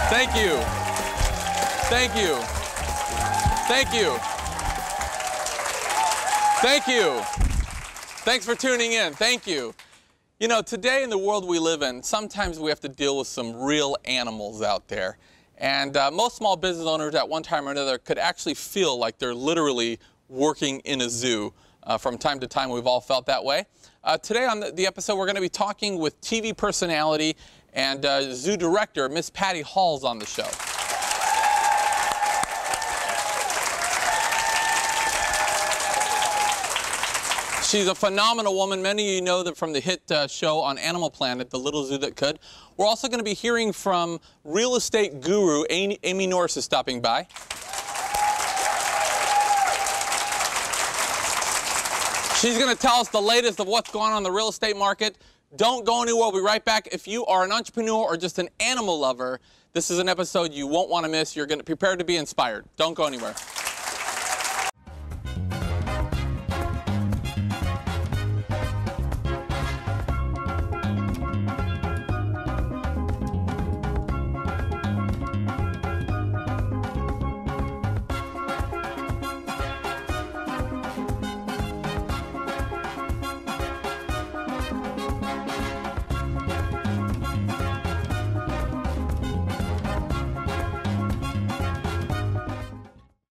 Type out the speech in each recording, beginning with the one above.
Thank you. Thank you. Thank you. Thank you. Thanks for tuning in. Thank you. You know, today in the world we live in, sometimes we have to deal with some real animals out there. And most small business owners at one time or another could actually feel like they're literally working in a zoo. From time to time, we've all felt that way. Today on the episode, we're going to be talking with TV personality and zoo director, Miss Patti Hall's on the show. She's a phenomenal woman. Many of you know that from the hit show on Animal Planet, The Little Zoo That Could. We're also going to be hearing from real estate guru Amy Norris is stopping by. She's going to tell us the latest of what's going on in the real estate market. Don't go anywhere. We'll be right back. If you are an entrepreneur or just an animal lover, this is an episode you won't want to miss. You're going to prepare to be inspired. Don't go anywhere.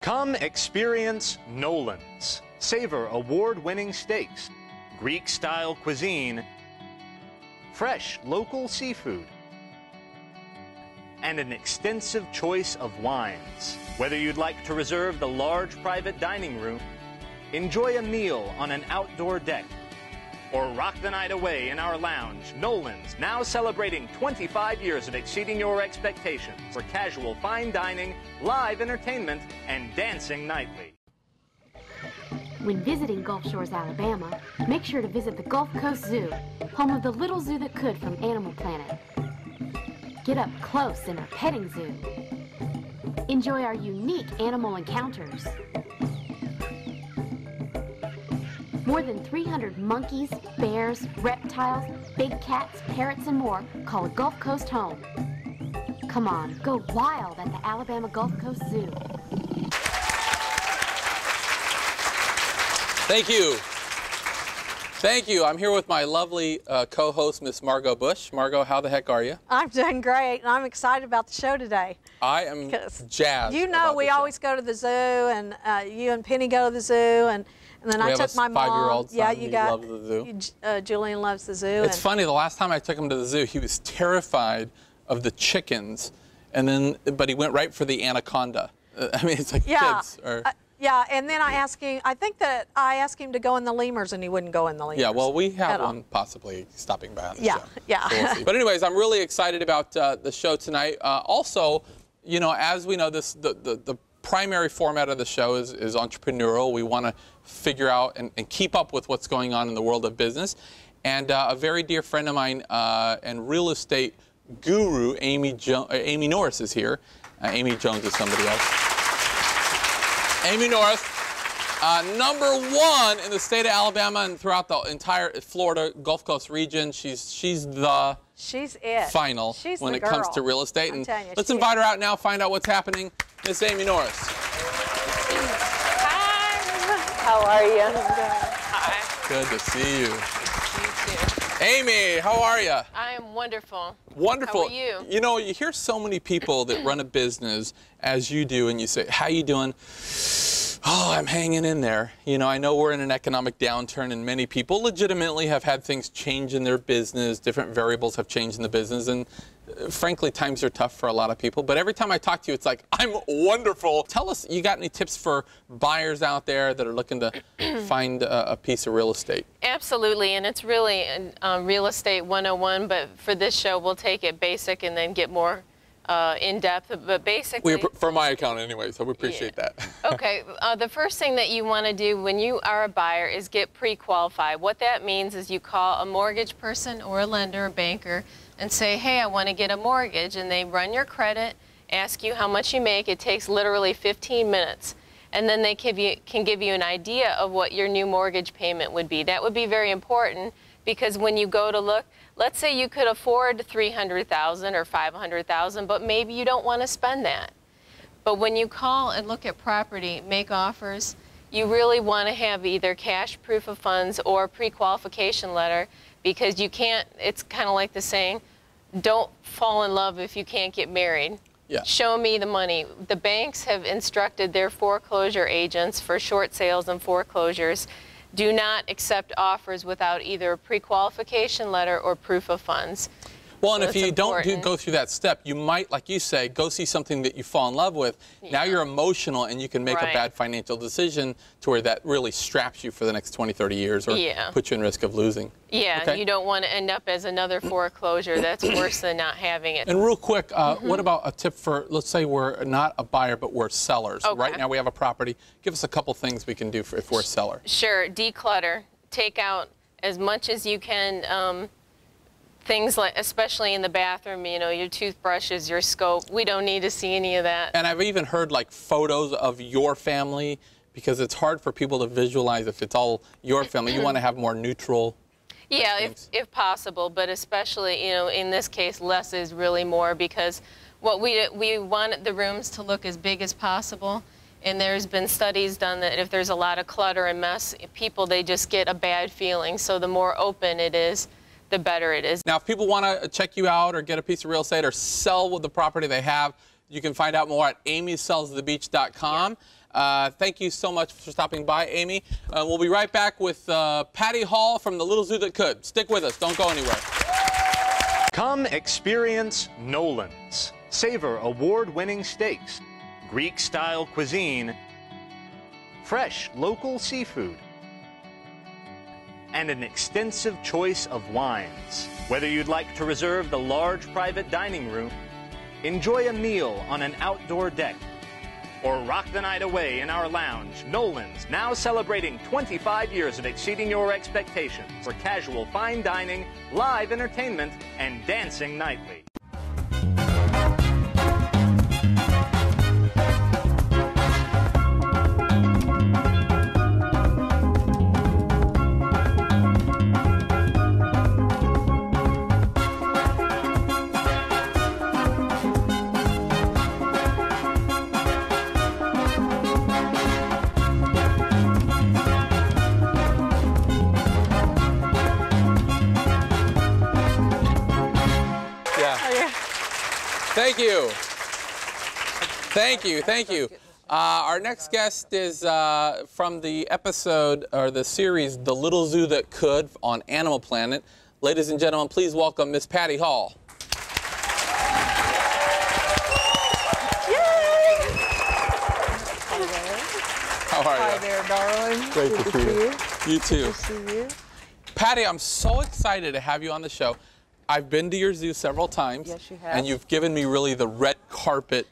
Come experience Nolan's. Savor award-winning steaks, Greek-style cuisine, fresh local seafood, and an extensive choice of wines. Whether you'd like to reserve the large private dining room, enjoy a meal on an outdoor deck, or rock the night away in our lounge, Nolan's now celebrating 25 years of exceeding your expectations for casual fine dining, live entertainment, and dancing nightly. When visiting Gulf Shores, Alabama, make sure to visit the Gulf Coast Zoo, home of the Little Zoo That Could from Animal Planet. Get up close in our petting zoo. Enjoy our unique animal encounters. More than 300 monkeys, bears, reptiles, big cats, parrots, and more call Gulf Coast home. Come on, go wild at the Alabama Gulf Coast Zoo. Thank you. Thank you. I'm here with my lovely co-host, Miss Margot Bush. Margot, how the heck are you? I'm doing great, and I'm excited about the show today. I am jazzed. You know, we always go to the zoo, and you and Penny go to the zoo, and then I took my mom. 5-year-old son. Yeah, you got. Loves the zoo. Julian loves the zoo. It's funny. The last time I took him to the zoo, he was terrified of the chickens, but he went right for the anaconda. I mean, it's like kids. Yeah, and then I asked him. I think that I asked him to go in the lemurs, and he wouldn't go in the lemurs. Yeah, well, we have one possibly stopping by on the show. Yeah. So we'll see. But anyways, I'm really excited about the show tonight. Also, you know, as we know, the primary format of the show is entrepreneurial. We want to figure out and keep up with what's going on in the world of business. And a very dear friend of mine and real estate guru, Amy Norris, is here. Amy Jones is somebody else. Amy Norris, #1 in the state of Alabama and throughout the entire Florida Gulf Coast region. She's it. Final She's when the it comes girl. to real estate. And telling you, let's invite her out now, find out what's happening. Miss Amy Norris. Hi. How are you? Hi. Good to see you. You too. Amy, how are you? I am wonderful. Wonderful. How are you? You know, you hear so many people that run a business as you do, and you say, how you doing? Oh, I'm hanging in there. You know, I know we're in an economic downturn, and many people legitimately have had things change in their business. Different variables have changed in the business, and frankly, times are tough for a lot of people. But every time I talk to you, it's like, I'm wonderful. Tell us, you got any tips for buyers out there that are looking to find a piece of real estate? Absolutely, and it's really real estate 101, but for this show, we'll take it basic and then get more in depth, but basically... For my account anyway, so we appreciate that. Okay, the first thing that you want to do when you are a buyer is get pre-qualified. What that means is you call a mortgage person or a lender, a banker, and say, hey, I want to get a mortgage, and they run your credit, ask you how much you make. It takes literally 15 minutes. And then they can give you an idea of what your new mortgage payment would be. That would be very important Because when you go to look, let's say you could afford $300,000 or $500,000, but maybe you don't want to spend that. But when you call and look at property, make offers, you really want to have either cash proof of funds or pre-qualification letter, because you can't, it's kind of like the saying, don't fall in love if you can't get married. Yeah. Show me the money. The banks have instructed their foreclosure agents for short sales and foreclosures, do not accept offers without either a pre-qualification letter or proof of funds. Well, and if you don't go through that step, you might, like you say, go see something that you fall in love with. Yeah. Now you're emotional and you can make a bad financial decision to where that really straps you for the next 20, 30 years or puts you in risk of losing. Yeah, okay? You don't want to end up as another foreclosure. That's worse than not having it. And real quick, what about a tip for, let's say we're not a buyer, but we're sellers. Okay. Right now we have a property. Give us a couple things we can do if we're a seller. Sure, declutter. Take out as much as you can. Things like, especially in the bathroom, you know, your toothbrushes, your scope. We don't need to see any of that. And I've even heard like photos of your family, because it's hard for people to visualize if it's all your family. You want to have more neutral. Yeah, if possible, but especially, you know, in this case, less is really more, because what we want the rooms to look as big as possible. And there's been studies done that if there's a lot of clutter and mess, people, they just get a bad feeling. So the more open it is, the better it is. Now, if people want to check you out or get a piece of real estate or sell with the property they have, you can find out more at amysellsthebeach.com. Yeah. Thank you so much for stopping by, Amy. We'll be right back with Patti Hall from The Little Zoo That Could. Stick with us. Don't go anywhere. Come experience Nolan's. Savor award-winning steaks, Greek-style cuisine, fresh local seafood, and an extensive choice of wines. Whether you'd like to reserve the large private dining room, enjoy a meal on an outdoor deck, or rock the night away in our lounge, Nolan's, now celebrating 25 years of exceeding your expectations for casual fine dining, live entertainment, and dancing nightly. Thank you. Thank you. Thank you. Our next guest is from the episode or the series The Little Zoo That Could on Animal Planet. Ladies and gentlemen, please welcome Miss Patti Hall. Yay! How are you? Hi there, darling. Great to see you. You too. Good to see you. Patti, I'm so excited to have you on the show. I've been to your zoo several times. Yes, you have. And you've given me really the red carpet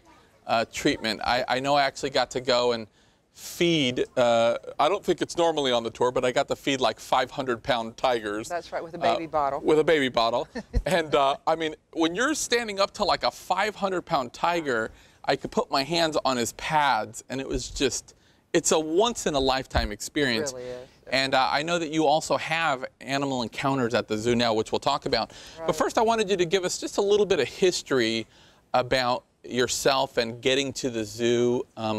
treatment. I know I actually got to go and feed, I don't think it's normally on the tour, but I got to feed like 500-pound tigers. That's right, with a baby bottle. With a baby bottle. And I mean, when you're standing up to like a 500-pound tiger, I could put my hands on his pads, and it was just, it's a once-in-a-lifetime experience. It really is. And I know that you also have animal encounters at the zoo now, which we'll talk about. Right. But first, I wanted you to give us just a little bit of history about yourself and getting to the zoo. I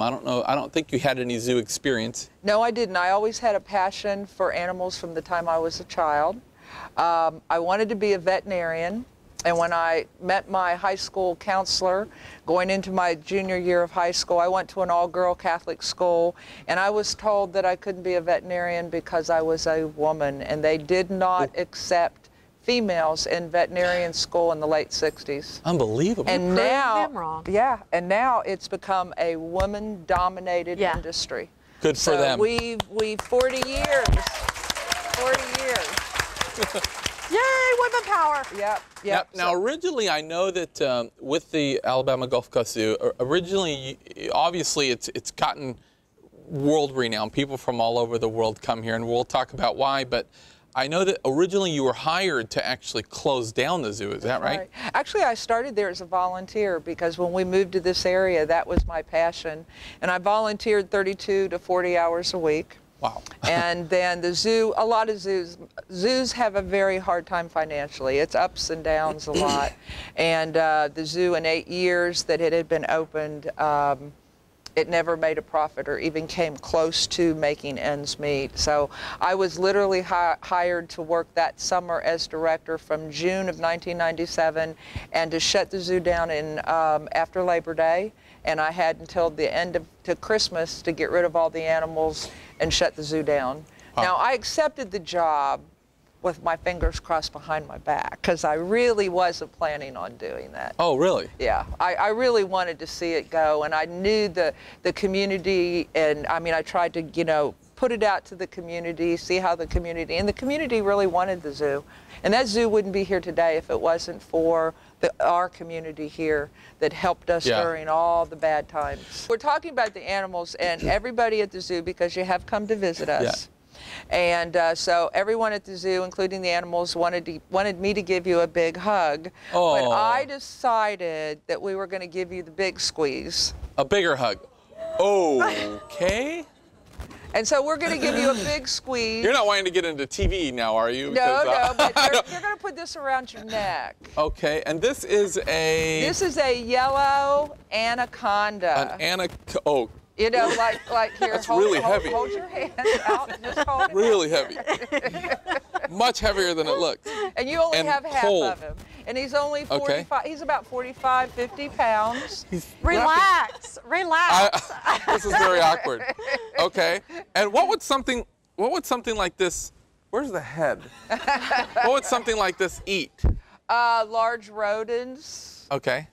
don't think you had any zoo experience. No, I didn't. I always had a passion for animals from the time I was a child. I wanted to be a veterinarian. And when I met my high school counselor, going into my junior year of high school, I went to an all-girl Catholic school, and I was told that I couldn't be a veterinarian because I was a woman, and they did not accept females in veterinarian school in the late 60s. Unbelievable. And now, yeah, and now it's become a woman-dominated industry. Good for them. We 40 years. 40 years. Yay, women power. Yep. Now, originally, I know that with the Alabama Gulf Coast Zoo, originally, obviously, it's gotten world renowned. People from all over the world come here, and we'll talk about why. But I know that originally you were hired to actually close down the zoo. Is that right? Actually, I started there as a volunteer because when we moved to this area, that was my passion. And I volunteered 32 to 40 hours a week. Wow. And then the zoo, a lot of zoos have a very hard time financially. It's ups and downs a lot. And the zoo, in 8 years that it had been opened, it never made a profit or even came close to making ends meet. So I was literally hired to work that summer as director from June of 1997 and to shut the zoo down in after Labor Day. And I had until the end of Christmas to get rid of all the animals and shut the zoo down. Wow. Now, I accepted the job with my fingers crossed behind my back because I really wasn't planning on doing that. Oh, really? Yeah, I really wanted to see it go, and I knew the community, and I mean, I tried to, you know, put it out to the community, see how the community really wanted the zoo. And that zoo wouldn't be here today if it wasn't for our community here that helped us during all the bad times. We're talking about the animals and everybody at the zoo because you have come to visit us. And so everyone at the zoo, including the animals, wanted me to give you a big hug. Oh. But I decided that we were going to give you the big squeeze. A bigger hug. Okay. And so we're going to give you a big squeeze. You're not wanting to get into TV now, are you? No, no, but you're going to put this around your neck. Okay, and this is a... This is a yellow anaconda. An anaconda, oh. You know, like here, That's really heavy. Hold your hands out and just hold it really heavy. Much heavier than it looks. And you only have half of him. And he's only 45, he's about 45, 50 pounds. Relax, relax. This is very awkward. Okay, and what would something like this, where's the head? What would something like this eat? Large rodents. Okay.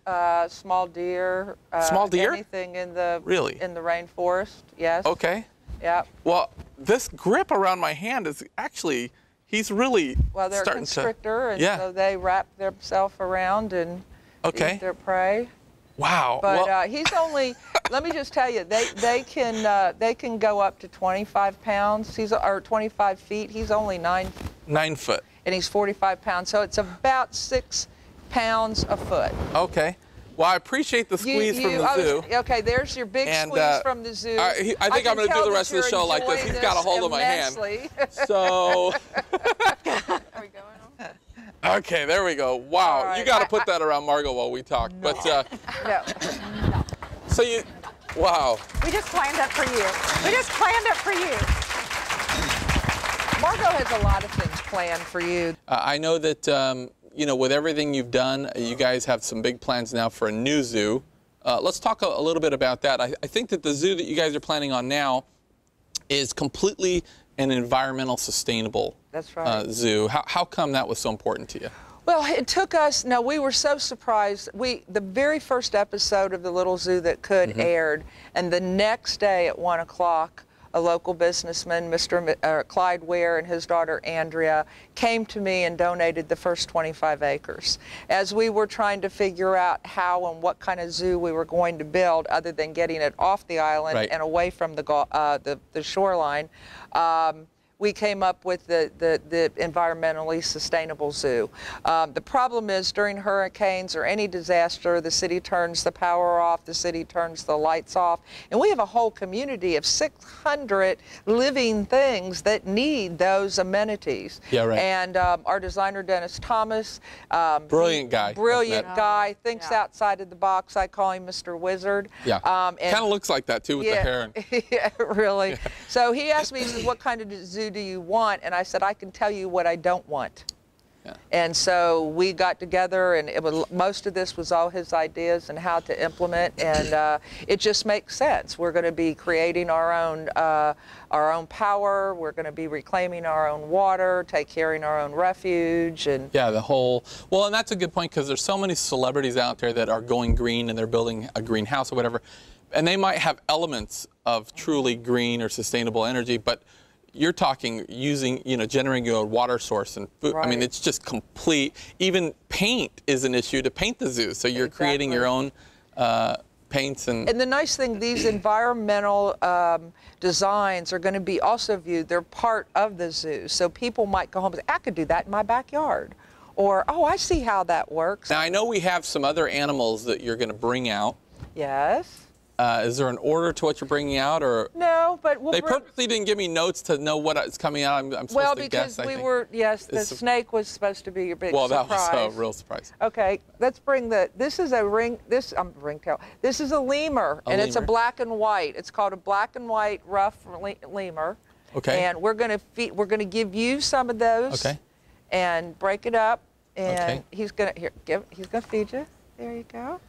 Small deer. Small deer? Anything in the in the rainforest. Yes. Okay. Yeah. Well, this grip around my hand is actually, he's really well, they're a constrictor, and so they wrap themselves around and eat their prey. Wow. But he's only. Let me just tell you, they can go up to 25 pounds. Or 25 feet. He's only 9 foot. And he's 45 pounds, so it's about 6 pounds a foot. Okay. Well, I appreciate the squeeze from the zoo. Okay, there's your big squeeze from the zoo. I think I'm going to do the rest of the show like this. He's got a hold of my hand. So. Are we going on? Okay, there we go. Wow, right. You got to put that around Margot while we talk. No. But no. So you, wow. We just planned it for you. We just planned it for you. Margot has a lot of things planned for you. I know that. You know, with everything you've done, you guys have some big plans now for a new zoo. Let's talk a little bit about that. I think that the zoo that you guys are planning on now is completely an environmental sustainable zoo. How come that was so important to you? Well, it took us, we were so surprised. The very first episode of The Little Zoo That Could aired, and the next day at 1 o'clock, a local businessman, Mr. Clyde Ware, and his daughter Andrea came to me and donated the first 25 acres. As we were trying to figure out how and what kind of zoo we were going to build other than getting it off the island and away from the shoreline, we came up with the environmentally sustainable zoo. The problem is during hurricanes or any disaster, the city turns the power off, the city turns the lights off, and we have a whole community of 600 living things that need those amenities. Yeah, right. And our designer, Dennis Thomas, brilliant guy, thinks outside of the box. I call him Mr. Wizard. Yeah, kind of looks like that too with the hair. Yeah, really. Yeah. So he asked me, he says, what kind of zoo do you want? And I said, I can tell you what I don't want. Yeah. And so we got together, and most of this was all his ideas and how to implement, and it just makes sense. We're going to be creating our own power. We're going to be reclaiming our own water, take care of our own refuge, and well, and that's a good point because there's so many celebrities out there that are going green and they're building a greenhouse or whatever, and they might have elements of truly green or sustainable energy, but you're talking using, generating your own water source and food. Right. I mean, it's just complete. Even paint is an issue to paint the zoo. So you're creating your own paints. And the nice thing, these environmental designs are going to be also viewed. They're part of the zoo. So people might go home and say, I could do that in my backyard. Or, oh, I see how that works. Now, I know we have some other animals that you're going to bring out. Yes. Is there an order to what you're bringing out, or no? But they purposely didn't give me notes to know what is coming out. I'm supposed to guess. Well, because we were the snake was supposed to be your big surprise. Well, that was a real surprise. Okay, let's bring this is a ringtail. This is a lemur, and it's a black and white. It's called a black and white rough lemur. Okay. And we're gonna give you some of those. Okay. And break it up, and he's gonna feed you. There you go.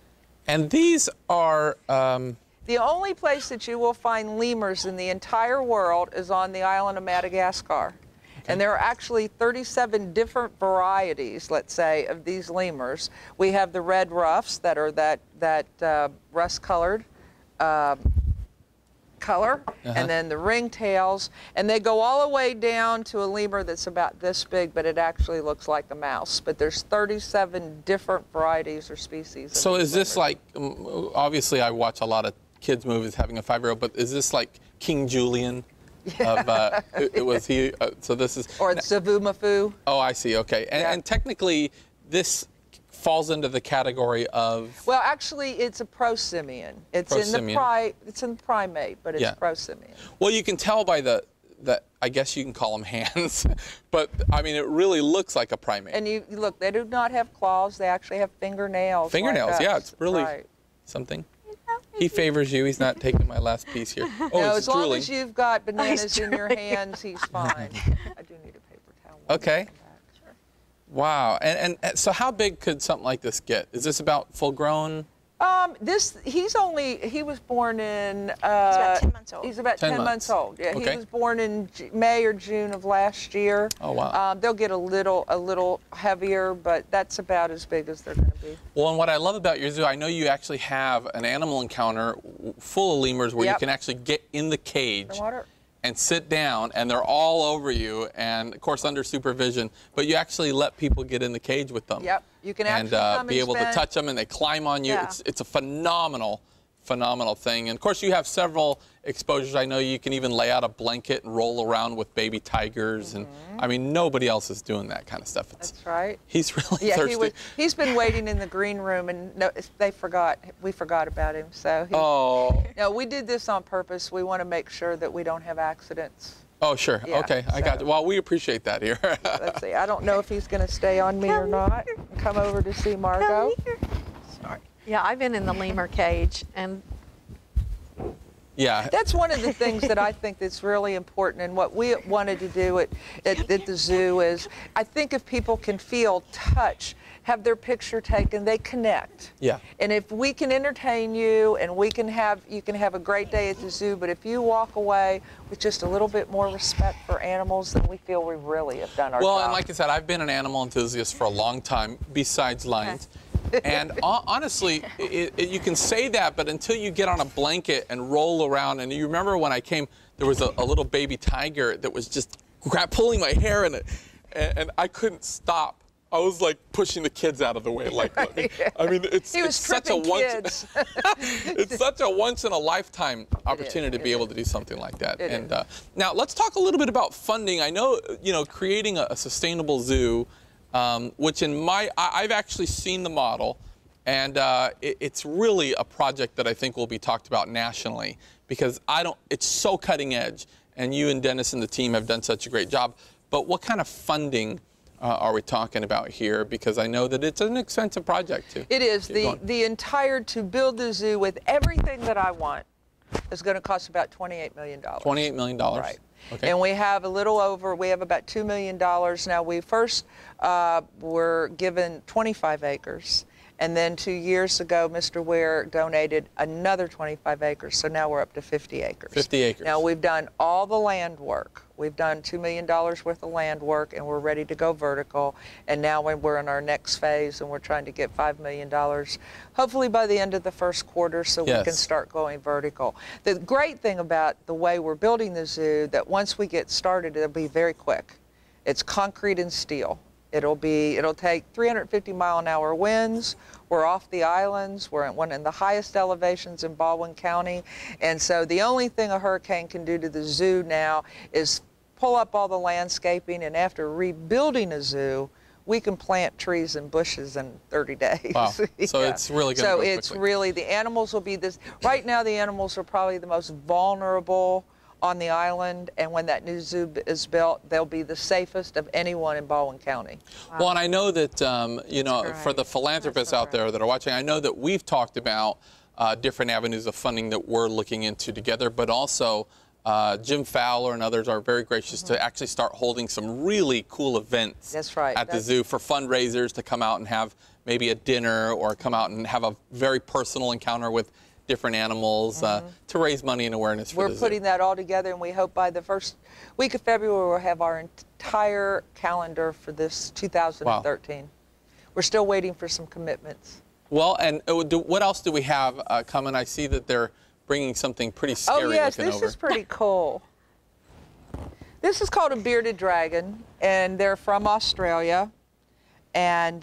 And these are the only place that you will find lemurs in the entire world is on the island of Madagascar. Okay. And there are actually 37 different varieties, let's say, of these lemurs. We have the red ruffs that are that rust-colored color, and then the ringtails, and they go all the way down to a lemur that's about this big, but it actually looks like a mouse. But there's 37 different varieties or species. So is this like, obviously I watch a lot of kids movies having a 5-year-old, but is this like King Julian? Yeah. Was he, so this is... Or Zavumafu. Oh, I see, okay. And technically, this falls into the category of... Well, actually, it's a prosimian. It's in the primate, but it's prosimian. Well, you can tell by the I guess you can call them hands, but I mean, it really looks like a primate. And you look, they do not have claws. They actually have fingernails. Fingernails, like yeah, it's really something. He favors you. He's not taking my last piece here. Oh, no, as long as you've got bananas in your hands, he's fine. I do need a paper towel. Okay. Wow. And so how big could something like this get? Is this about full grown? He was born in... he's about 10 months old. He's about 10 months old. Yeah, okay. He was born in May or June of last year. Oh, wow. They'll get a little heavier, but that's about as big as they're going to be. Well, and what I love about your zoo, I know you actually have an animal encounter full of lemurs where you can actually get in the cage and sit down, and they're all over you, and of course under supervision, but you actually let people get in the cage with them. Yep, you can actually come be able to touch them, and they climb on you. Yeah. It's a phenomenal thing. And of course you have several exposures. I know you can even lay out a blanket and roll around with baby tigers, and I mean, nobody else is doing that kind of stuff. That's right. He's really thirsty. He's been waiting in the green room, and we forgot about him. So no, we did this on purpose. We want to make sure that we don't have accidents. Oh, sure. Yeah, okay, I got you. Well, we appreciate that here. Let's see. I don't know if he's going to stay on me or not. Come over to see Margot. Sorry. Yeah, I've been in the lemur cage, and yeah, that's one of the things that I think that's really important. And what we wanted to do at the zoo is, I think if people can feel, touch, have their picture taken, they connect. Yeah. And if we can entertain you, and you can have a great day at the zoo, but if you walk away with just a little bit more respect for animals, then we feel we really have done our job. Well, and like I said, I've been an animal enthusiast for a long time, besides lions. And honestly, you can say that, but until you get on a blanket and roll around, and you remember when I came, there was a little baby tiger that was just pulling my hair in it, and I couldn't stop. I was like pushing the kids out of the way. Like, I mean, it's such a it's such a once in a lifetime opportunity to be able to do something like that. And now let's talk a little bit about funding. I know, creating a sustainable zoo. Which I've actually seen the model, and it's really a project that I think will be talked about nationally, because it's so cutting edge, and you and Dennis and the team have done such a great job. But what kind of funding are we talking about here? Because I know that it's an expensive project too. It is. To build the zoo with everything that I want is going to cost about $28 million. $28 million. Right. Okay. And we have about $2 million. Now, we first were given 25 acres. And then 2 years ago, Mr. Ware donated another 25 acres. So now we're up to 50 acres. 50 acres. Now, we've done all the land work. We've done $2 million worth of land work, and we're ready to go vertical. And now we're in our next phase, and we're trying to get $5 million, hopefully by the end of the first quarter, so we can start going vertical. The great thing about the way we're building the zoo, that once we get started, it'll be very quick. It's concrete and steel. It'll take 350-mile-an-hour winds. We're off the islands. We're at one of the highest elevations in Baldwin County. And so the only thing a hurricane can do to the zoo now is pull up all the landscaping. And after rebuilding a zoo, we can plant trees and bushes in 30 days. Wow. Yeah. So it's really going to So go it's quickly. really, the animals will be this, right now the animals are probably the most vulnerable on the island, and when that new zoo is built, they'll be the safest of anyone in Baldwin County. Wow. Well, and I know that, you know, great. for the philanthropists That's so out there that are watching, I know that we've talked about different avenues of funding that we're looking into together, but also Jim Fowler and others are very gracious to actually start holding some really cool events That's right. at the zoo for fundraisers to come out and have maybe a dinner or come out and have a very personal encounter with different animals to raise money and awareness for We're the zoo. putting that all together, and we hope by the first week of February we'll have our entire calendar for this 2013. Wow. We're still waiting for some commitments. Well, and what else do we have coming? I see that they're bringing something pretty scary Oh yes, looking this over. is pretty cool. This is called a bearded dragon, and they're from Australia. And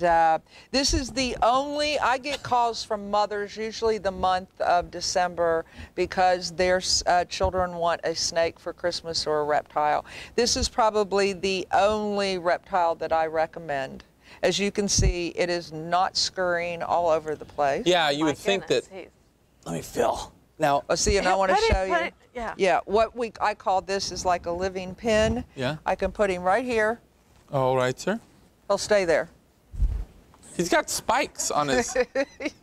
this is the only, I get calls from mothers usually the month of December because their children want a snake for Christmas or a reptile. This is probably the only reptile that I recommend. As you can see, it is not scurrying all over the place. Yeah, you would think that. Let me feel. Now, see, and I want to show you. Yeah. Yeah, what I call this is like a living pin. Yeah. I can put him right here. all right, sir. He'll stay there. He's got spikes on his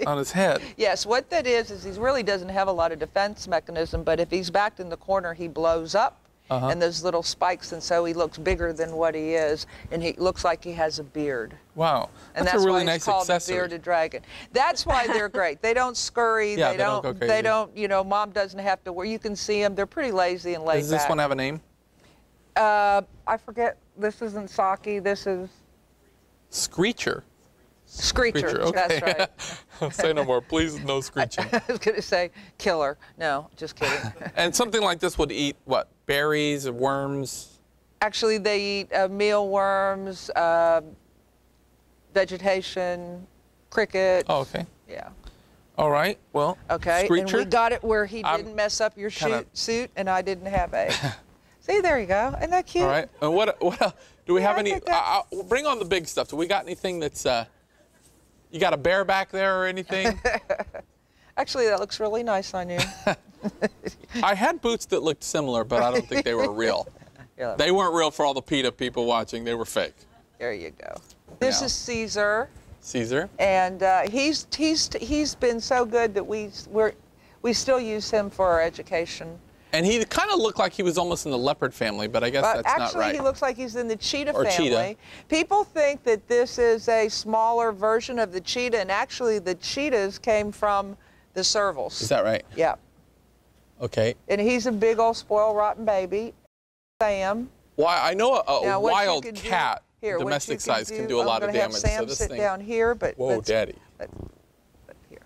on his head. Yes, what that is he really doesn't have a lot of defense mechanism, but if he's backed in the corner, he blows up. And those little spikes, and so he looks bigger than what he is, and he looks like he has a beard. Wow, And that's that's a really why nice it's called accessory. the bearded dragon. That's why they're great. They don't scurry. Yeah, they don't go crazy. They don't. You know, mom doesn't have to. Where you can see them, they're pretty lazy and laid Does this back. one have a name? I forget. This isn't Saki. This is Screecher. Screecher. Okay. That's right. Say no more, please. No screeching. I was going to say killer. No, just kidding. And something like this would eat what? Berries or worms? Actually, they eat mealworms, vegetation, cricket. Oh, okay. Yeah. All right. Well. Okay. Screecher. And we got it where he I'm didn't mess up your kinda- suit, and I didn't have a. See, there you go. Isn't that cute? All right. And what do we have I any? think that's- Bring on the big stuff. Do we got anything that's? You got a bear back there or anything? Actually, that looks really nice on you. I had boots that looked similar, but I don't think they were real. Yeah, They weren't real for all the PETA people watching. They were fake. there you go. This Yeah. is Caesar, Caesar. and he's been so good that we still use him for our education. And he kind of looked like he was almost in the leopard family, but I guess But that's actually, not right. he looks like he's in the cheetah Or family. cheetah. People think that this is a smaller version of the cheetah, and actually the cheetahs came from the servals. Is that right? Yeah. Okay. And he's a big old spoiled rotten baby. Sam. Why? I know a Now, what you wild could do- cat, here, what domestic you size, can do, do a lot of I'm gonna have damage. Sam So this sit thing. down here, but Whoa, let's- Daddy. but here.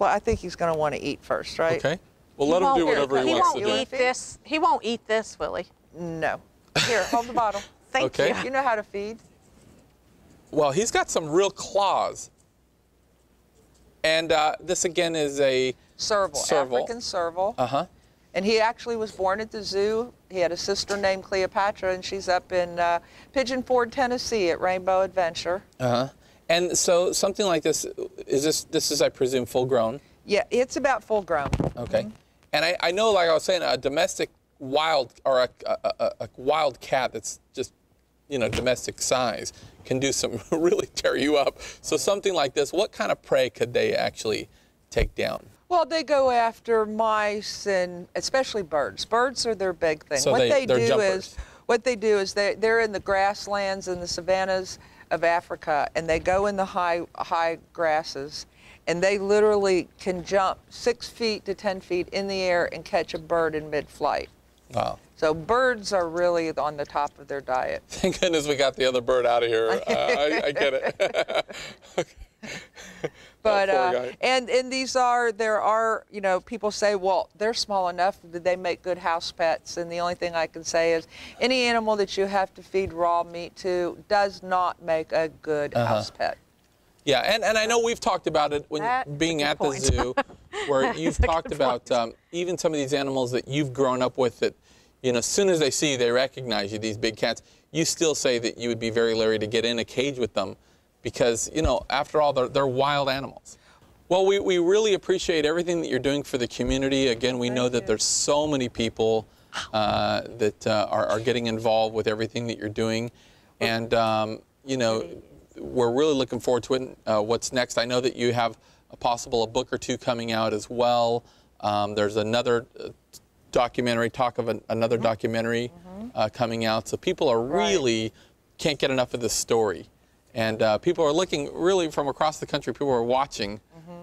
I think he's going to want to eat first, right? Okay. Well, let him do whatever he wants to He do. won't eat this. He won't eat this, will he? No. Here, hold the bottle. Thank Okay. you. You know how to feed. Well, he's got some real claws. And this again is a Serval. African serval. Uh-huh. And he actually was born at the zoo. He had a sister named Cleopatra, and she's up in Pigeon Forge, Tennessee at Rainbow Adventure. Uh-huh. And so something like this is I presume full grown. Yeah, it's about full grown. Okay. And I know, like I was saying, a domestic wild or a wild cat that's just, you know, domestic size can do some really tear you up. So something like this, what kind of prey could they actually take down? Well, they go after mice and especially birds. Birds are their big thing. So what they're jumpers. What they do is they're in the grasslands and the savannas of Africa, and they go in the high grasses, and they literally can jump 6 feet to 10 feet in the air and catch a bird in mid-flight. Wow. So birds are really on the top of their diet. Thank goodness we got the other bird out of here. I get it. But poor guy. and there are you know, people say, well, they're small enough that they make good house pets, and the only thing I can say is any animal that you have to feed raw meat to does not make a good house pet. Yeah, and I know we've talked about it when That's being a at good the point. zoo, where you've talked about even some of these animals that you've grown up with that, you know, as soon as they see you, they recognize you, these big cats. you still say that you would be very leery to get in a cage with them because, you know, after all, they're wild animals. Well, we really appreciate everything that you're doing for the community. Again, we know that there's so many people that are getting involved with everything that you're doing. And, you know, we're really looking forward to it. What's next? I know that you have a book or two coming out as well. There's another documentary, another documentary coming out. So people are really can't get enough of this story. And people are looking really from across the country. People are watching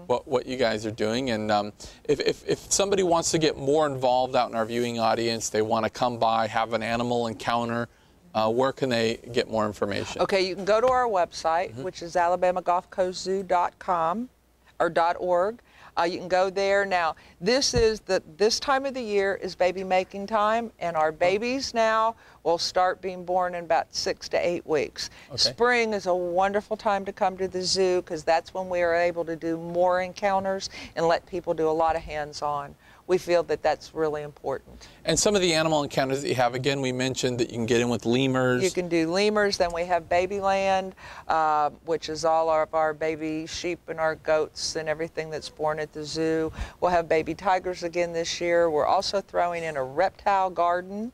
what you guys are doing. And if somebody wants to get more involved out in our viewing audience, they want to come by, have an animal encounter, where can they get more information? Okay, you can go to our website, which is alabamagolfcoastzoo.com or .org. You can go there. Now, this time of the year is baby making time, and our babies now will start being born in about 6 to 8 weeks. Okay. Spring is a wonderful time to come to the zoo because that's when we are able to do more encounters and let people do a lot of hands-on. We feel that that's really important. And some of the animal encounters that you have, again, we mentioned that you can get in with lemurs. You can do lemurs. Then we have Babyland, which is all of our baby sheep and our goats and everything that's born at the zoo. We'll have baby tigers again this year. We're also throwing in a reptile garden,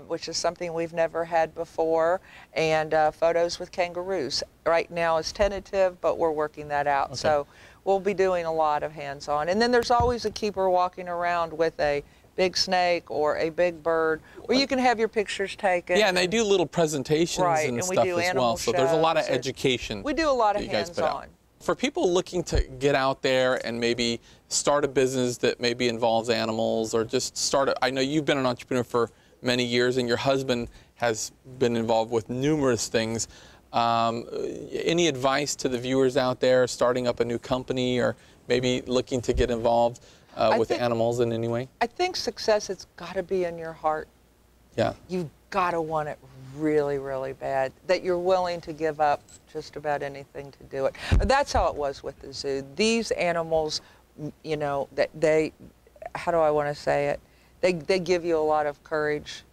which is something we've never had before, and photos with kangaroos. Right now is tentative, but we're working that out. Okay. So we'll be doing a lot of hands-on. And then there's always a keeper walking around with a big snake or a big bird where you can have your pictures taken. Yeah, and they do little presentations and stuff as well. So there's a lot of education. We do a lot of hands-on. For people looking to get out there and maybe start a business that maybe involves animals or just I know you've been an entrepreneur for many years and your husband has been involved with numerous things. Any advice to the viewers out there starting up a new company or maybe looking to get involved with animals in any way? I think success has got to be in your heart. Yeah. You've got to want it really, really bad, that you're willing to give up just about anything to do it. That's how it was with the zoo. These animals, you know, how do I want to say it? They give you a lot of courage.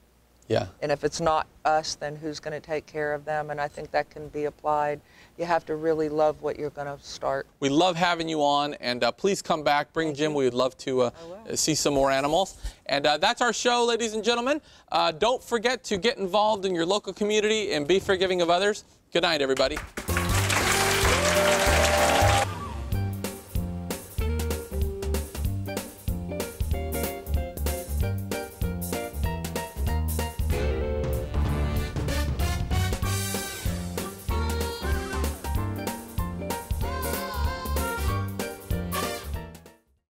Yeah. And if it's not us, then who's going to take care of them? And I think that can be applied. You have to really love what you're going to start. We love having you on, and please come back. Bring Jim. We would love to see some more animals. And that's our show, ladies and gentlemen. Don't forget to get involved in your local community and be forgiving of others. Good night, everybody.